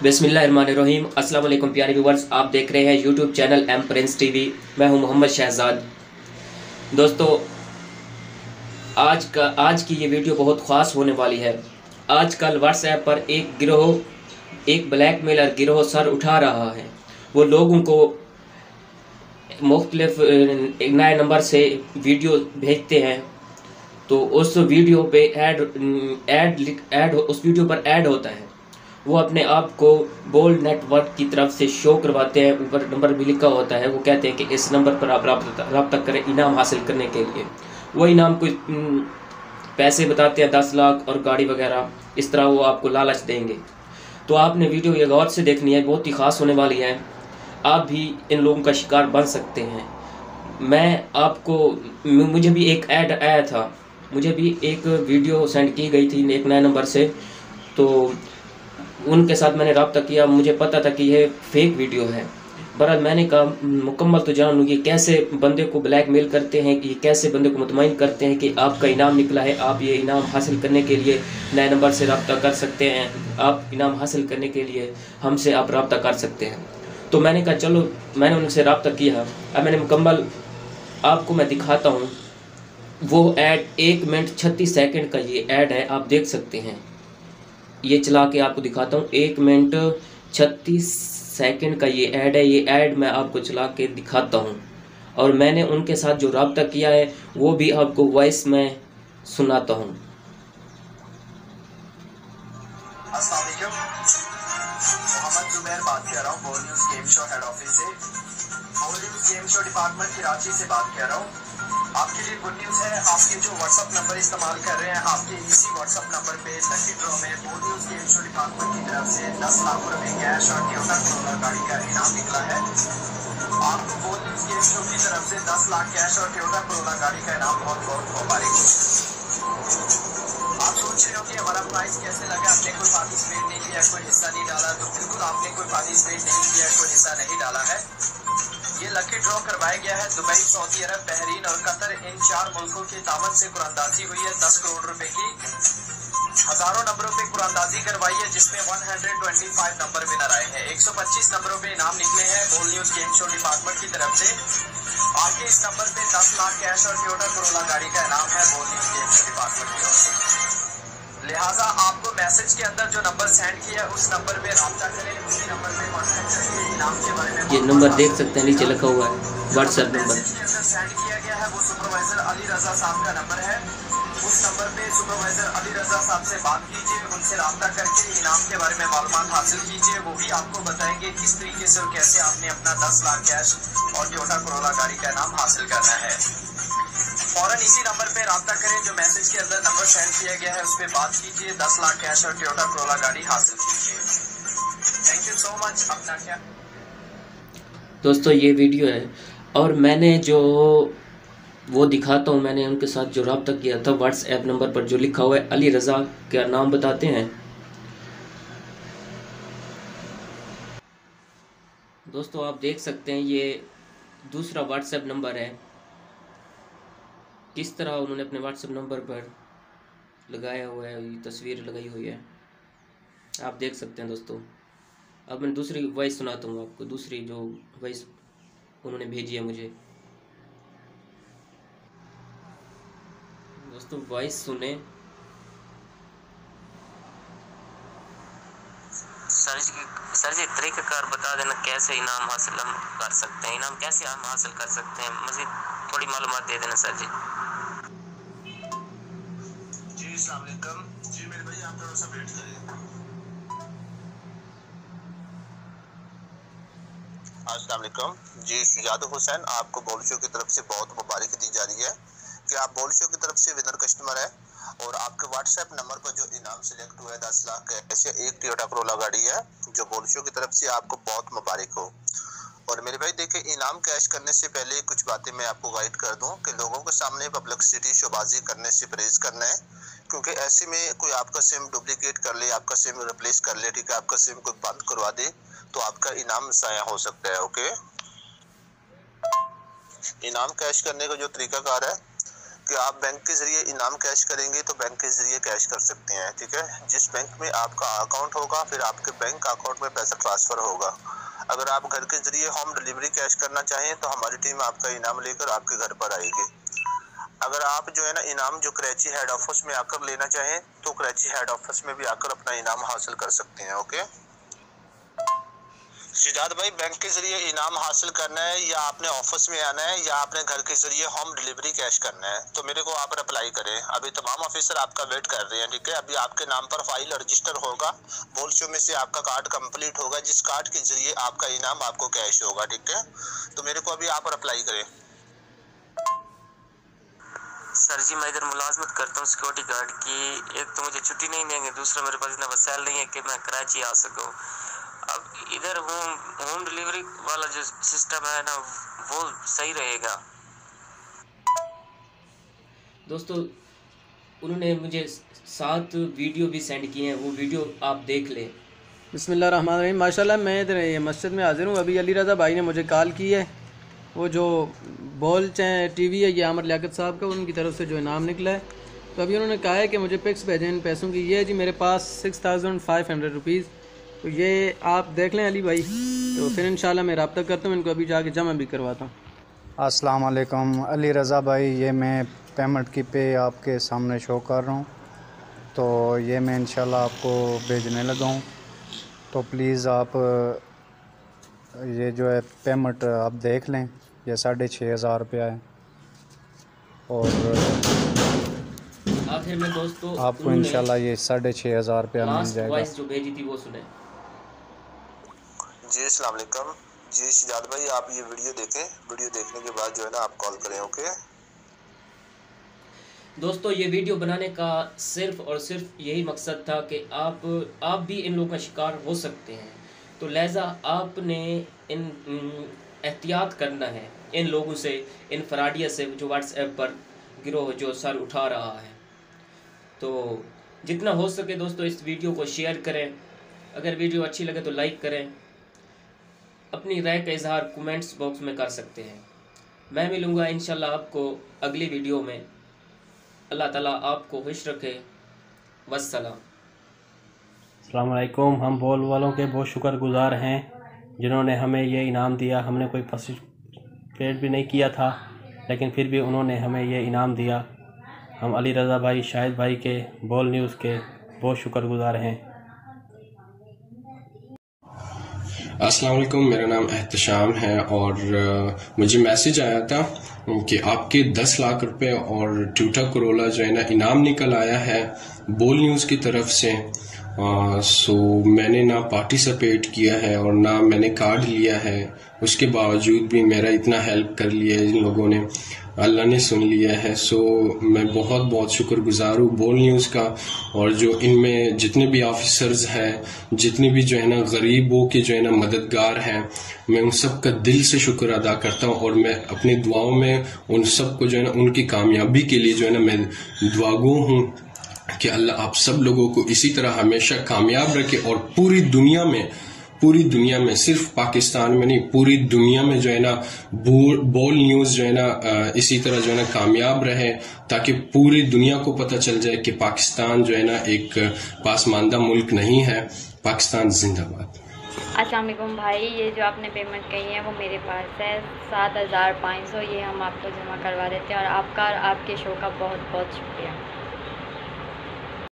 बिस्मिल्लाहिर्रहमानिर्रहीम। अस्सलाम वालेकुम प्यारे व्यूवर्स, आप देख रहे हैं YouTube channel M Prince TV. मैं हूं मोहम्मद शहजाद। दोस्तों, आज की ये वीडियो बहुत ख़ास होने वाली है। आजकल व्हाट्सएप पर एक ब्लैकमेलर गिरोह सर उठा रहा है। वो लोगों को मुख्तलिफ नए नंबर से वीडियो भेजते हैं, तो उस वीडियो पे उस वीडियो पर ऐड होता है। वो अपने आप को बोल्ड नेटवर्क की तरफ से शो करवाते हैं। ऊपर नंबर भी लिखा होता है। वो कहते हैं कि इस नंबर पर आप रब्ता करें इनाम हासिल करने के लिए। वो इनाम कोई पैसे बताते हैं, 10 लाख और गाड़ी वगैरह, इस तरह वो आपको लालच देंगे। तो आपने वीडियो ये गौर से देखनी है, बहुत ही ख़ास होने वाली है। आप भी इन लोगों का शिकार बन सकते हैं। मुझे भी एक ऐड आया था, मुझे भी एक वीडियो सेंड की गई थी एक नए नंबर से। तो उनके साथ मैंने रब्ता किया। मुझे पता था कि यह फेक वीडियो है। बहरहाल मैंने कहा मुकम्मल तो जान लूँ, ये कैसे बंदे को ब्लैकमेल करते हैं, कि कैसे बंदे को मुतमईन करते हैं कि आपका इनाम निकला है, आप ये इनाम हासिल करने के लिए नए नंबर से रब्ता कर सकते हैं, आप इनाम हासिल करने के लिए हमसे आप रब्ता कर सकते हैं। तो मैंने कहा चलो, मैंने उनसे रब्ता किया। अब मैंने मुकम्मल आपको मैं दिखाता हूँ। वो ऐड 1 मिनट 36 सेकंड का ये ऐड है, आप देख सकते हैं। ये चला के आपको दिखाता हूँ। 1 मिनट 36 सेकंड का ये ऐड है। ये ऐड मैं आपको चला के दिखाता हूँ, और मैंने उनके साथ जो रब्ता किया है वो भी आपको वॉइस में सुनाता हूँ। अस्सलाम वालेकुम, मोहम्मद जुबैर बात कर रहा हूँ बोल news game show head office से। बोल news game show department Karachi से बात कर रहा हूँ। आपके लिए गुड न्यूज़ है, आपके जो व्हाट्सअप नंबर इस्तेमाल कर रहे हैं, आपके इसी व्हाट्सअप नंबर पे लकी ड्रॉ में बोल न्यूज़ गेम शो डिपार्टमेंट की तरफ से 10 लाख रुपए कैश और टोयोटा करोला गाड़ी का इनाम निकला है। आपको बोल न्यूज़ गेम शो की तरफ से 10 लाख कैश और टोयोटा करोला गाड़ी का इनाम बहुत बहुत मुबारक हो। आप सोच रहे हो कि हमारा प्राइस कैसे लगा, आपने कोई पार्टिसिपेट नहीं किया, कोई हिस्सा नहीं डाला, तो बिल्कुल आपने कोई पार्टिसिपेट नहीं किया, कोई हिस्सा नहीं डाला है। ये लकी ड्रॉ करवाया गया है दुबई, सऊदी अरब, बहरीन और कतर, इन 4 मुल्कों की ताबत से कुरानदाजी हुई है 10 करोड़ रुपए की। हजारों नंबरों पे कुरानदाजी करवाई है, जिसमें 125 नंबर विनर आए हैं। 125 नंबरों पे इनाम निकले हैं बोल न्यूज़ गेम शो डिपार्टमेंट की तरफ से। आपके इस नंबर पे 10 लाख कैश और टोयोटा करोला गाड़ी का इनाम है बोल न्यूज़ गेम शो डिपार्टमेंट की ओर से। लिहाजा आपको मैसेज के अंदर जो नंबर सेंड किया उस नंबर पे राब्ता करें, उसी नंबर पे कांटेक्ट करके इनाम के बारे में ये नंबर देख सकते हैं, नीचे लिखा हुआ है व्हाट्सएप नंबर। मैसेज के अंदर सेंड किया गया है वो सुपरवाइजर अली रजा साहब का नंबर है। उस नंबर पे सुपरवाइजर अली रजा साहब से बात कीजिए, उनसे राब्ता करके इनाम के बारे में मालूमात हासिल कीजिए। वो भी आपको बताएंगे किस तरीके से और कैसे आपने अपना 10 लाख कैश और टोयोटा करोला गाड़ी का इनाम हासिल करना है। फौरन इसी नंबर पे राब्ता करें, जो मैसेज के अंदर नंबर सेंड किया गया है उस पर बात कीजिए, 10 लाख कैश और टोयोटा करोला गाड़ी हासिल कीजिए। Thank you so much. अपना क्या दोस्तों, ये वीडियो है, और मैंने जो वो दिखाता हूँ, मैंने उनके साथ जो रब्ता किया था व्हाट्सएप नंबर पर जो लिखा हुआ है अली रज़ा, क्या नाम बताते हैं दोस्तों। आप देख सकते हैं ये दूसरा व्हाट्सएप नंबर है। किस तरह उन्होंने अपने व्हाट्सएप नंबर पर लगाया हुआ है, ये तस्वीर लगाई हुई है, आप देख सकते हैं दोस्तों। अब मैं दूसरी वॉइस सुनाता हूँ आपको, दूसरी जो वॉइस उन्होंने भेजी है मुझे। दोस्तों वॉइस सुने। सर जी तरीक़ाकार बता देना कैसे इनाम हासिल हम कर सकते हैं, इनाम कैसे हम हासिल कर सकते हैं, मुझे थोड़ी मालूमात दे देना सर जी। जी अस्सलाम वालेकुम। जी मेरे भाई आप थोड़ा सा वेट करिए। अस्सलाम वालेकुम। जी शुजात हुसैन, आपको बोल शो की तरफ से बहुत मुबारक दी जा रही है कि आप बोल शो की तरफ से विनर कस्टमर है, और आपके व्हाट्सएप नंबर पर जो इनाम सिलेक्ट हुआ है 10 लाख कैश, एक टोयोटा करोला गाड़ी है, जो बोल शो की तरफ से आपको बहुत मुबारक हो। और मेरे भाई देखिए, इनाम कैश करने से पहले कुछ बातें मैं आपको गाइड कर दूं कि लोगों के सामने पब्लिसिटी शोबाजी करने से परहेज करना है, क्योंकि ऐसे में कोई आपका सिम डुप्लीकेट कर ले, आपका सिम रिप्लेस कर ले, ठीक है, आपका सिम कोई बंद करवा दे, तो आपका इनाम ज़ाया हो सकता है। ओके, इनाम कैश करने का जो तरीकाकार है, कि आप बैंक के जरिए इनाम कैश करेंगे तो बैंक के जरिए कैश कर सकते हैं, ठीक है। जिस बैंक में आपका अकाउंट होगा फिर आपके बैंक अकाउंट में पैसा ट्रांसफर होगा। अगर आप घर के जरिए होम डिलीवरी कैश करना चाहें तो हमारी टीम आपका इनाम लेकर आपके घर पर आएगी। अगर आप जो है ना इनाम जो कराची हेड ऑफिस में आकर लेना चाहें तो कराची हेड ऑफिस में भी आकर अपना इनाम हासिल कर सकते हैं। ओके शिजात भाई, बैंक के जरिए इनाम हासिल करना है या आपने ऑफिस में आना है या आपने घर के जरिए होम डिलीवरी कैश करना है, तो मेरे को आप अप्लाई करें। अभी तमाम ऑफिसर आपका वेट कर रहे हैं, ठीक है। अभी आपके नाम पर फाइल रजिस्टर होगा, बोल शो में से आपका कार्ड कंप्लीट होगा, जिस कार्ड के जरिए आपका इनाम आपको कैश होगा, ठीक है। तो मेरे को अभी आप अप्लाई करें। सर जी मैं इधर मुलाजमत करता हूँ सिक्योरिटी गार्ड की। एक तो मुझे छुट्टी नहीं देंगे, दूसरा मेरे पास इतना वसाइल नहीं है कि मैं कराची आ सकूँ। अब इधर होम डिलीवरी वाला जो सिस्टम है ना वो सही रहेगा। दोस्तों उन्होंने मुझे 7 वीडियो भी सेंड किए हैं, वो वीडियो आप देख लें। बिस्मिल्लाहिर्रहमानिर्रहीम। माशाल्लाह मैं इधर ये मस्जिद में हाजिर हूँ। अभी अली रज़ा भाई ने मुझे कॉल की है, वो जो बॉल टीवी है ये आमर लियाकत साहब का, उनकी तरफ से जो इनाम निकला है। तो अभी उन्होंने कहा है कि मुझे पिक्स भेजें इन पैसों की। ये है जी मेरे पास 6500 रुपीज़। तो ये आप देख लें अली भाई, तो फिर इंशाल्लाह मैं रब्ता करता हूँ, इनको अभी जाके जमा भी करवाता हूँ। अस्सलाम वालेकुम अली रज़ा भाई, ये मैं पेमेंट की पे आपके सामने शो कर रहा हूँ। तो ये मैं इंशाल्लाह आपको भेजने लगा हूँ। तो प्लीज़ आप ये जो है पेमेंट आप देख लें, ये 6500 रुपया है। और आखिर में दोस्तों आपको इंशाल्लाह ये 6500 रुपया मिल जाएगा। वॉइस जो भेजी थी वो सुने। जी अस्सलाम वालेकुम। जी शिजात भाई, आप ये वीडियो देखें, वीडियो देखने के बाद जो है ना आप कॉल करें। ओके दोस्तों ये वीडियो बनाने का सिर्फ और सिर्फ यही मकसद था कि आप भी इन लोगों का शिकार हो सकते हैं, तो लिहाजा आपने इन एहतियात करना है इन लोगों से, इन फराडिया से जो व्हाट्सएप पर गिरोह जो सर उठा रहा है। तो जितना हो सके दोस्तों इस वीडियो को शेयर करें, अगर वीडियो अच्छी लगे तो लाइक करें, अपनी राय का इजहार कमेंट्स बॉक्स में कर सकते हैं। मैं मिलूँगा इंशाल्लाह आपको अगली वीडियो में। अल्लाह ताला आपको खुश रखे। वस्सलाम। अस्सलाम वालेकुम। हम बोल वालों के बहुत शुक्रगुज़ार हैं जिन्होंने हमें ये इनाम दिया। हमने कोई पार्टिसिपेट भी नहीं किया था, लेकिन फिर भी उन्होंने हमें ये इनाम दिया। हम अली रज़ा भाई, शाहिद भाई के, बोल न्यूज़ के बहुत शुक्रगुज़ार हैं। अस्सलाम वालेकुम, मेरा नाम एहतशाम है और मुझे मैसेज आया था कि आपके 10 लाख रुपए और टोयोटा कोरोला जो है ना इनाम निकल आया है बोल न्यूज़ की तरफ से। सो मैंने ना पार्टिसिपेट किया है और ना मैंने कार्ड लिया है, उसके बावजूद भी मेरा इतना हेल्प कर लिया है इन लोगों ने, अल्लाह ने सुन लिया है। सो मैं बहुत बहुत शुक्रगुजार हूँ बोल न्यूज़ का, और जो इनमें जितने भी ऑफिसर्स हैं, जितने भी जो है ना गरीबों के जो है ना मददगार हैं, मैं उन सब का दिल से शुक्र अदा करता हूँ। और मैं अपनी दुआओं में उन सब को जो है ना उनकी कामयाबी के लिए जो है ना मैं दुआगो हूँ कि अल्लाह आप सब लोगों को इसी तरह हमेशा कामयाब रखे और पूरी दुनिया में सिर्फ पाकिस्तान में नहीं, पूरी दुनिया में जो है ना बोल न्यूज़ जो है ना इसी तरह जो है ना कामयाब रहे, ताकि पूरी दुनिया को पता चल जाए कि पाकिस्तान जो है ना एक पासमानदा मुल्क नहीं है। पाकिस्तान जिंदाबाद। अस्सलाम वालेकुम भाई, ये जो आपने पेमेंट कही है वो मेरे पास है 7500, ये हम आपको जमा करवा देते हैं। और आपका और आपके शो का बहुत बहुत शुक्रिया।